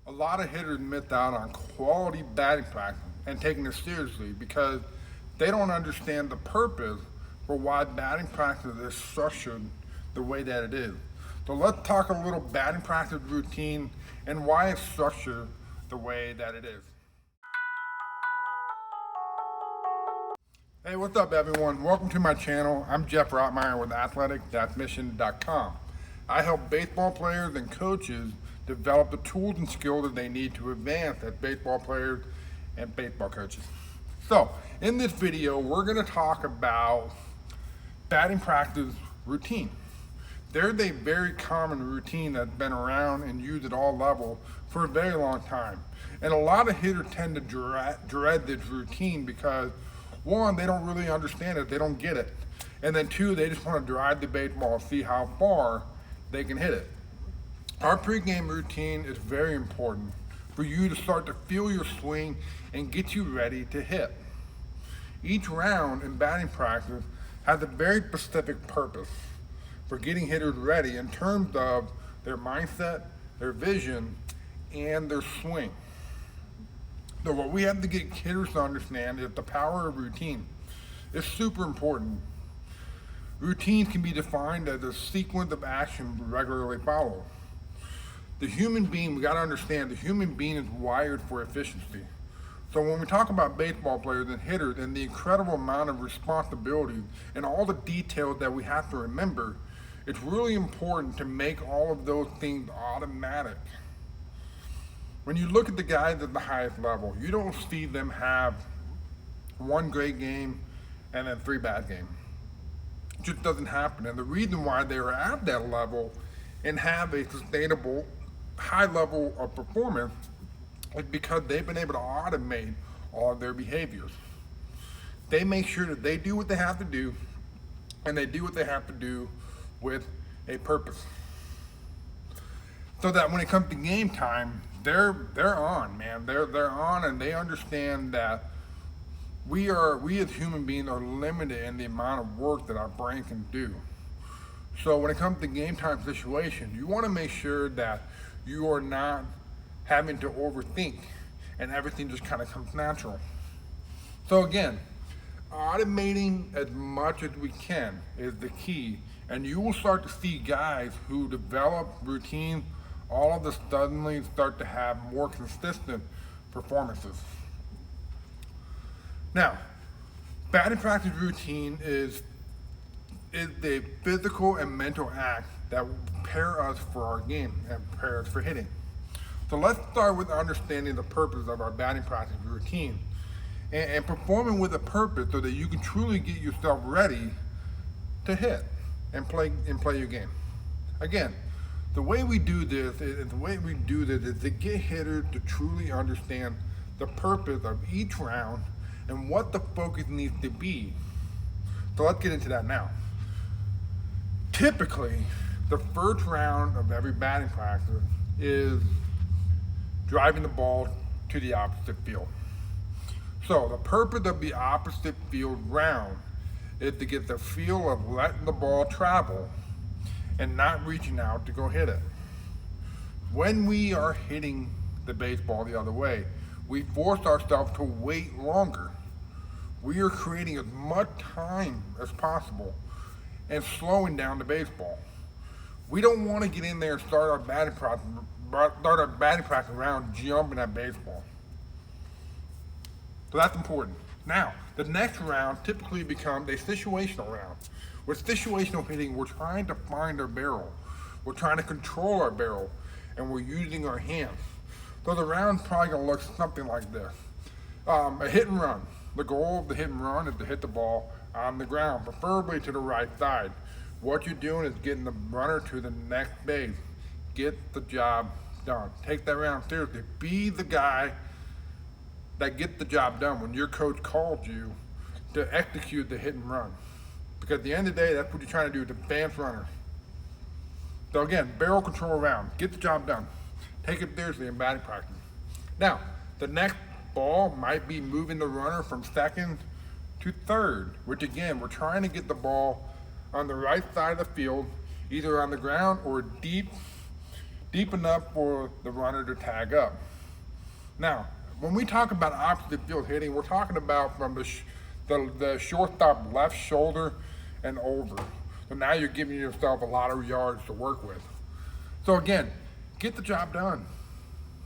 A lot of hitters miss out on quality batting practice and taking it seriously because they don't understand the purpose for why batting practice is structured the way that it is. So let's talk a little batting practice routine and why it's structured the way that it is. Hey, what's up everyone? Welcome to my channel. I'm Geoff with athletic-mission.com. I help baseball players and coaches develop the tools and skills that they need to advance as baseball players and baseball coaches. So, in this video, we're going to talk about batting practice routine. There's a very common routine that's been around and used at all levels for a very long time. And a lot of hitters tend to dread this routine because one, they don't really understand it, they don't get it. And then two, they just want to drive the baseball and see how far they can hit it. Our pregame routine is very important for you to start to feel your swing and get you ready to hit. Each round in batting practice has a very specific purpose for getting hitters ready in terms of their mindset, their vision, and their swing. So what we have to get hitters to understand is the power of routine. It's super important. Routines can be defined as a sequence of action regularly followed. The human being, we gotta understand, the human being is wired for efficiency. So when we talk about baseball players and hitters and the incredible amount of responsibility and all the details that we have to remember, it's really important to make all of those things automatic. When you look at the guys at the highest level, you don't see them have one great game and then three bad games. It just doesn't happen. And the reason why they are at that level and have a sustainable high level of performance is because they've been able to automate all of their behaviors. They make sure that they do what they have to do, and they do what they have to do with a purpose. So that when it comes to game time, they're on, man. They're on, and they understand that we as human beings are limited in the amount of work that our brain can do. So when it comes to game time situation, you want to make sure that you are not having to overthink and everything just kind of comes natural. So again, automating as much as we can is the key, and you will start to see guys who develop routines all of a suddenly start to have more consistent performances. Now, batting practice routine is the physical and mental act that will prepare us for our game and prepare us for hitting. So let's start with understanding the purpose of our batting practice routine and performing with a purpose so that you can truly get yourself ready to hit and play your game. Again, the way we do this is to get hitters to truly understand the purpose of each round and what the focus needs to be. So let's get into that now. Typically, the first round of every batting practice is driving the ball to the opposite field. So the purpose of the opposite field round is to get the feel of letting the ball travel and not reaching out to go hit it. When we are hitting the baseball the other way, we force ourselves to wait longer. We are creating as much time as possible and slowing down the baseball. We don't want to get in there and start our batting practice round jumping at baseball. So that's important. Now, the next round typically becomes a situational round. With situational hitting, we're trying to find our barrel. We're trying to control our barrel, and we're using our hands. So the round's probably gonna look something like this. A hit and run. The goal of the hit and run is to hit the ball on the ground, preferably to the right side. What you're doing is getting the runner to the next base. Get the job done. Take that round seriously. Be the guy that gets the job done when your coach called you to execute the hit and run. Because at the end of the day, that's what you're trying to do, to advance runners. So again, barrel control round, get the job done. Take it seriously in batting practice. Now, the next ball might be moving the runner from second to third, which again, we're trying to get the ball on the right side of the field, either on the ground or deep deep enough for the runner to tag up. Now, when we talk about opposite field hitting, we're talking about from the shortstop left shoulder and over. So now you're giving yourself a lot of yards to work with. So again, get the job done.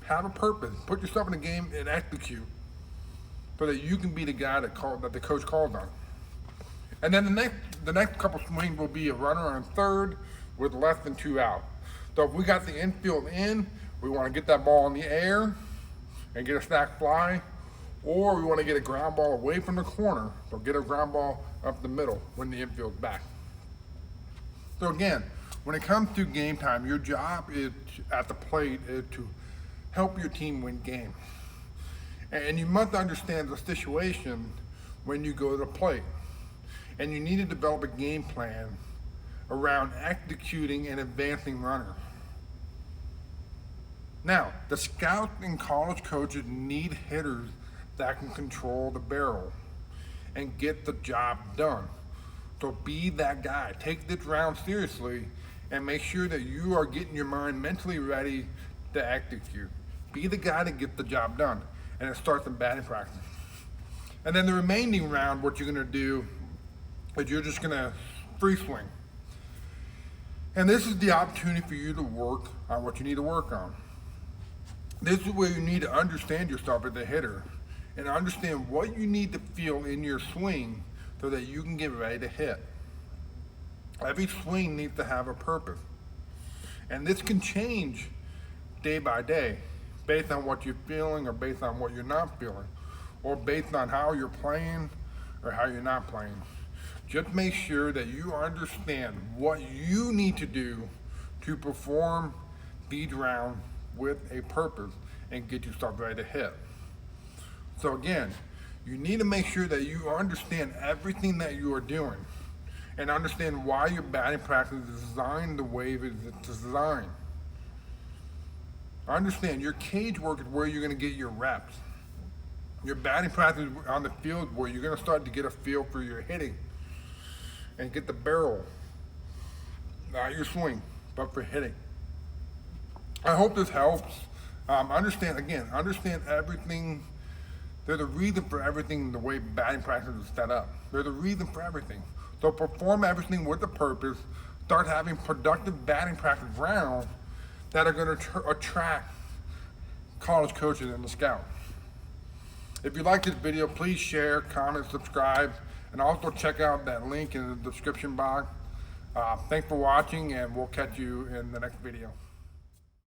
Have a purpose. Put yourself in the game and execute so that you can be the guy that the coach calls on. And then the next couple swings will be a runner on third with less than 2 out. So if we got the infield in, we want to get that ball in the air and get a sac fly, or we want to get a ground ball away from the corner, so get a ground ball up the middle when the infield's back. So again, when it comes to game time, your job at the plate is to help your team win games. And you must understand the situation when you go to the plate. And you need to develop a game plan around executing and advancing runners. Now, the scouts and college coaches need hitters that can control the barrel and get the job done. So be that guy. Take this round seriously and make sure that you are getting your mind mentally ready to execute. Be the guy to get the job done. And it starts in batting practice. And then the remaining round, what you're going to do is you're just going to free swing. And this is the opportunity for you to work on what you need to work on. This is where you need to understand yourself as a hitter and understand what you need to feel in your swing so that you can get ready to hit. Every swing needs to have a purpose. And this can change day by day based on what you're feeling or based on what you're not feeling or based on how you're playing or how you're not playing. Just make sure that you understand what you need to do to perform these rounds with a purpose and get yourself ready to hit. So again, you need to make sure that you understand everything that you are doing and understand why your batting practice is designed the way it is designed. Understand your cage work is where you're going to get your reps. Your batting practice on the field where you're going to start to get a feel for your hitting and get the barrel, not your swing, but for hitting. I hope this helps. Understand everything. There's a reason for everything the way batting practice is set up. There's a reason for everything. So perform everything with a purpose. Start having productive batting practice rounds that are going to attract college coaches and the scout. If you like this video, please share, comment, subscribe, and also check out that link in the description box. Thanks for watching, and we'll catch you in the next video.